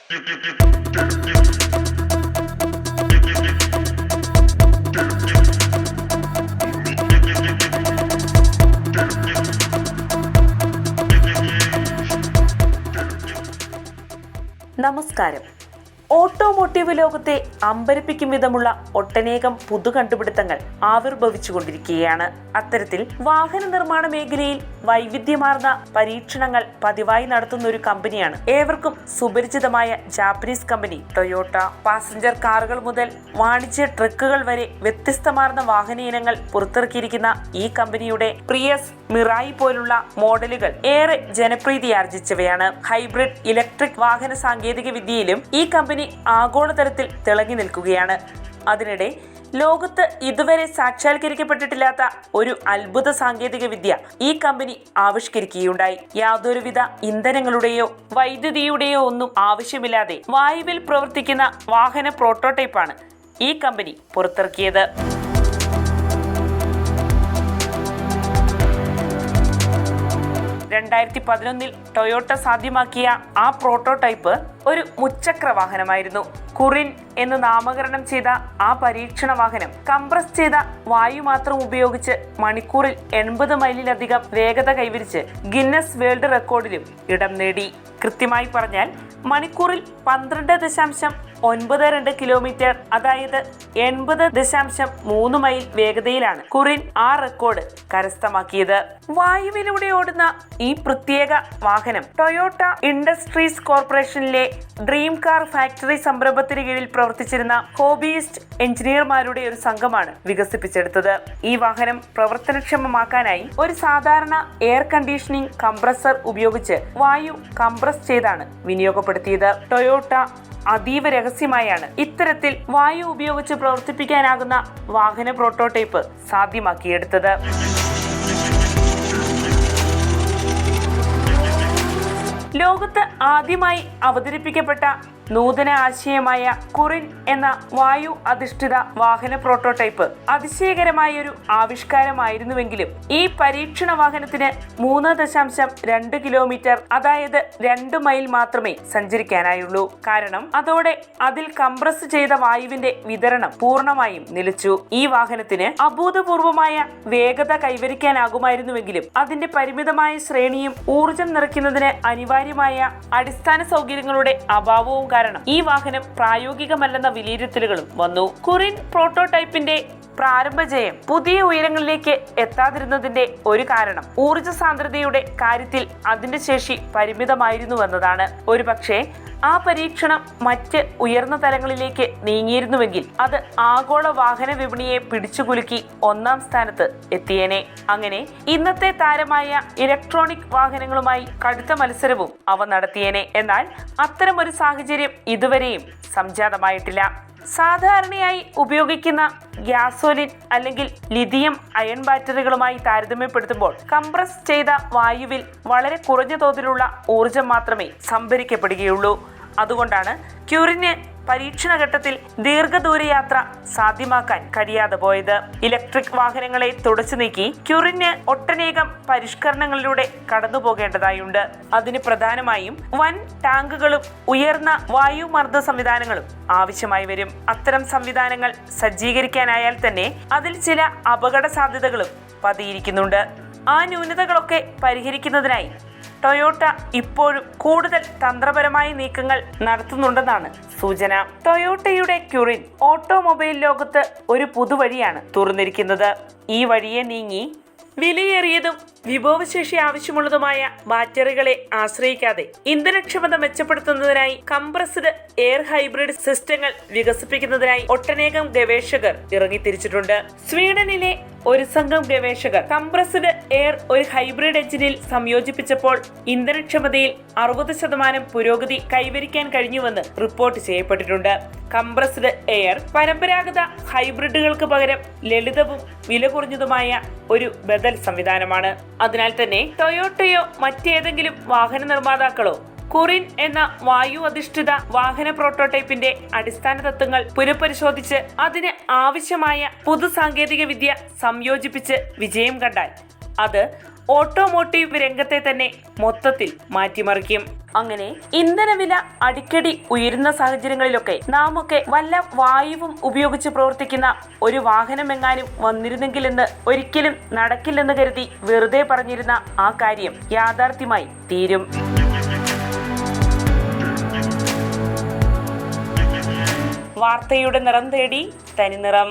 നമസ്കാരം. ഓട്ടോമോട്ടീവ് ലോകത്തെ അമ്പരപ്പിക്കും വിധമുള്ള ഒട്ടനേകം പുതുകണ്ടുപിടുത്തങ്ങൾ ആവിർഭവിച്ചുകൊണ്ടിരിക്കുകയാണ്. അത്തരത്തിൽ വാഹന നിർമ്മാണ മേഖലയിൽ വൈവിധ്യമാർന്ന പരീക്ഷണങ്ങൾ പതിവായി നടത്തുന്ന ഒരു കമ്പനിയാണ് ഏവർക്കും സുപരിചിതമായ ജാപ്പനീസ് കമ്പനി ടൊയോട്ട. പാസഞ്ചർ കാറുകൾ മുതൽ വാണിജ്യ ട്രക്കുകൾ വരെ വ്യത്യസ്തമാർന്ന വാഹന ഇനങ്ങൾ പുറത്തിറക്കിയിരിക്കുന്ന ഈ കമ്പനിയുടെ പ്രിയസ്, മിറായി പോലുള്ള മോഡലുകൾ ഏറെ ജനപ്രീതിയാർജിച്ചവയാണ്. ഹൈബ്രിഡ് ഇലക്ട്രിക് വാഹന സാങ്കേതിക വിദ്യയിലും ഈ കമ്പനി ആഗോളതലത്തിൽ തിളങ്ങി നിൽക്കുകയാണ്. അതിനിടെ ലോകത്ത് ഇതുവരെ സാക്ഷാത്കരിക്കപ്പെട്ടിട്ടില്ലാത്ത ഒരു അത്ഭുത സാങ്കേതിക വിദ്യ ഈ കമ്പനി ആവിഷ്കരിക്കുകയുണ്ടായി. യാതൊരുവിധ ഇന്ധനങ്ങളുടെയോ വൈദ്യുതിയുടെയോ ഒന്നും ആവശ്യമില്ലാതെ വായുവിൽ പ്രവർത്തിക്കുന്ന വാഹന പ്രോട്ടോടൈപ്പാണ് ഈ കമ്പനി പുറത്തിറക്കിയത്. 2011 ടൊയോട്ട സാധ്യമാക്കിയ ആ പ്രോട്ടോടൈപ്പ് ഒരു മുച്ചക്ര വാഹനമായിരുന്നു. കുറിൻ എന്ന് നാമകരണം ചെയ്ത ആ പരീക്ഷണ വാഹനം കംപ്രസ് ചെയ്ത വായു മാത്രം ഉപയോഗിച്ച് മണിക്കൂറിൽ 80 മൈലിലധികം വേഗത കൈവരിച്ച് ഗിന്നസ് വേൾഡ് റെക്കോർഡിലും ഇടം നേടി. കൃത്യമായി പറഞ്ഞാൽ മണിക്കൂറിൽ 12.92 കിലോമീറ്റർ, അതായത് 80.3 മൈൽ വേഗതയിലാണ് കുറിൻ ആ റെക്കോർഡ് കരസ്ഥമാക്കിയത്. വായുവിലൂടെ ഓടുന്ന ഈ പ്രത്യേക വാഹനം ടൊയോട്ട ഇൻഡസ്ട്രീസ് കോർപ്പറേഷനിലെ ഡ്രീം കാർ ഫാക്ടറി സംരംഭത്തിന് കീഴിൽ പ്രവർത്തിച്ചിരുന്ന ഹോബിയിസ്റ്റ് എഞ്ചിനീയർമാരുടെ ഒരു സംഘമാണ് വികസിപ്പിച്ചെടുത്തത്. ഈ വാഹനം പ്രവർത്തനക്ഷമമാക്കാനായി ഒരു സാധാരണ എയർ കണ്ടീഷനിങ് കംപ്രസർ ഉപയോഗിച്ച് വായു കംപ്രസ് ചെയ്താണ് വിനിയോഗപ്പെടുത്തിയത്. ടൊയോട്ട അതീവ രഹസ്യമായാണ് ഇത്തരത്തിൽ വായു ഉപയോഗിച്ച് പ്രവർത്തിപ്പിക്കാനാകുന്ന വാഹന പ്രോട്ടോടൈപ്പ് സാധ്യമാക്കിയെടുത്തത്. ലോകത്ത് ആദ്യമായി അവതരിപ്പിക്കപ്പെട്ട നൂതന ആശയമായ കുറിൻ എന്ന വായു അധിഷ്ഠിത വാഹന പ്രോട്ടോടൈപ്പ് അതിശയകരമായൊരു ആവിഷ്കാരമായിരുന്നുവെങ്കിലും ഈ പരീക്ഷണ വാഹനത്തിന് 3.2 കിലോമീറ്റർ, അതായത് 2 മൈൽ മാത്രമേ സഞ്ചരിക്കാനായുള്ളൂ. കാരണം അതോടെ അതിൽ കംപ്രസ് ചെയ്ത വായുവിന്റെ വിതരണം പൂർണ്ണമായും നിലച്ചു. ഈ വാഹനത്തിന് അഭൂതപൂർവമായ വേഗത കൈവരിക്കാനാകുമായിരുന്നുവെങ്കിലും അതിന്റെ പരിമിതമായ ശ്രേണിയും ഊർജം നിറയ്ക്കുന്നതിന് അനിവാര്യമായ അടിസ്ഥാന സൗകര്യങ്ങളുടെ അഭാവവും കാരണം ഈ വാഹനം പ്രായോഗികമല്ലെന്ന വിലയിരുത്തലുകളും വന്നു. കുറിൻ പ്രോട്ടോടൈപ്പിന്റെ പ്രാരംഭ ജയം പുതിയ ഉയരങ്ങളിലേക്ക് എത്താതിരുന്നതിന്റെ ഒരു കാരണം ഊർജ സാന്ദ്രതയുടെ കാര്യത്തിൽ അതിന്റെ ശേഷി പരിമിതമായിരുന്നുവെന്നതാണ്. ഒരുപക്ഷെ ആ പരീക്ഷണം മറ്റ് ഉയർന്ന തലങ്ങളിലേക്ക് നീങ്ങിയിരുന്നുവെങ്കിൽ അത് ആഗോള വാഹന വിപണിയെ പിടിച്ചുകുലുക്കി 1ാം സ്ഥാനത്ത് എത്തിയേനെ. അങ്ങനെ ഇന്നത്തെ താരമായ ഇലക്ട്രോണിക് വാഹനങ്ങളുമായി കടുത്ത മത്സരവും അവ നടത്തിയേനെ. എന്നാൽ അത്തരമൊരു സാഹചര്യം ഇതുവരെയും സംജാതമായിട്ടില്ല. സാധാരണയായി ഉപയോഗിക്കുന്ന ഗ്യാസോലിൻ അല്ലെങ്കിൽ ലിഥിയം അയൺ ബാറ്ററികളുമായി താരതമ്യപ്പെടുത്തുമ്പോൾ കംപ്രസ് ചെയ്ത വായുവിൽ വളരെ കുറഞ്ഞ തോതിലുള്ള ഊർജം മാത്രമേ സംഭരിക്കപ്പെടുകയുള്ളൂ. അതുകൊണ്ടാണ് ക്യൂറിന് പരീക്ഷണഘട്ടത്തിൽ ദീർഘദൂരയാത്ര സാധ്യമാക്കാൻ കഴിയാതെ പോയത്. ഇലക്ട്രിക് വാഹനങ്ങളെ തുടച്ചു നീക്കി ക്യൂറിന് ഒട്ടനേകം പരിഷ്കരണങ്ങളിലൂടെ കടന്നു പോകേണ്ടതായുണ്ട്. അതിന് പ്രധാനമായും വൻ ടാങ്കുകളും ഉയർന്ന വായുമർദ്ദ സംവിധാനങ്ങളും ആവശ്യമായി വരും. അത്തരം സംവിധാനങ്ങൾ സജ്ജീകരിക്കാനായാൽ തന്നെ അതിൽ ചില അപകട സാധ്യതകളും പതിയിരിക്കുന്നുണ്ട്. ആ ന്യൂനതകളൊക്കെ പരിഹരിക്കുന്നതിനായി ടൊയോട്ട ഇപ്പോഴും കൂടുതൽ തന്ത്രപരമായ നീക്കങ്ങൾ നടത്തുന്നുണ്ടെന്നാണ് സൂചന. ടൊയോട്ടയുടെ ക്യൂറിൻ ഓട്ടോമൊബൈൽ ലോകത്ത് ഒരു പുതുവഴിയാണ് തുറന്നിരിക്കുന്നത്. ഈ വഴിയെ നീങ്ങി വിലയേറിയതും വിഭവശേഷി ആവശ്യമുള്ളതുമായ ബാറ്ററികളെ ആശ്രയിക്കാതെ ഇന്ധനക്ഷമത മെച്ചപ്പെടുത്തുന്നതിനായി കംപ്രസ്ഡ് എയർ ഹൈബ്രിഡ് സിസ്റ്റങ്ങൾ വികസിപ്പിക്കുന്നതിനായി ഒട്ടനേകം ഗവേഷകർ ഇറങ്ങിത്തിരിച്ചിട്ടുണ്ട്. സ്വീഡനിലെ ഒരു സംഘം ഗവേഷകർ കംപ്രസ്ഡ് എയർ ഒരു ഹൈബ്രിഡ് എഞ്ചിനിൽ സംയോജിപ്പിച്ചപ്പോൾ ഇന്ധനക്ഷമതയിൽ 60% പുരോഗതി കൈവരിക്കാൻ കഴിഞ്ഞുവെന്ന് റിപ്പോർട്ട് ചെയ്യപ്പെട്ടിട്ടുണ്ട്. കംപ്രസ്ഡ് എയർ പരമ്പരാഗത ഹൈബ്രിഡുകൾക്ക് പകരം ലളിതവും വില കുറഞ്ഞതുമായ ഒരു ബദൽ സംവിധാനമാണ്. അതിനാൽ തന്നെ ടൊയോട്ടയോ മറ്റേതെങ്കിലും വാഹന നിർമ്മാതാക്കളോ കുറിൻ എന്ന വായു അധിഷ്ഠിത വാഹന പ്രോട്ടോടൈപ്പിന്റെ അടിസ്ഥാന തത്വങ്ങൾ പുനഃപരിശോധിച്ച് അതിന് ആവശ്യമായ പുതു സാങ്കേതിക വിദ്യ സംയോജിപ്പിച്ച് വിജയം കണ്ടാൽ അത് ഓട്ടോമോട്ടീവ് രംഗത്തെ തന്നെ മൊത്തത്തിൽ മാറ്റിമറിക്കും. അങ്ങനെ ഇന്ധനവില അടിക്കടി ഉയരുന്ന സാഹചര്യങ്ങളിലൊക്കെ നാം ഒക്കെ വല്ല വായുവും ഉപയോഗിച്ച് പ്രവർത്തിക്കുന്ന ഒരു വാഹനമെങ്ങാനും വന്നിരുന്നെങ്കിലെന്ന് ഒരിക്കലും നടക്കില്ലെന്ന് കരുതി വെറുതെ പറഞ്ഞിരുന്ന ആ കാര്യം യാഥാർത്ഥ്യമായി തീരും. വാർത്തയുടെ നിറം തേടി തനിനിറം.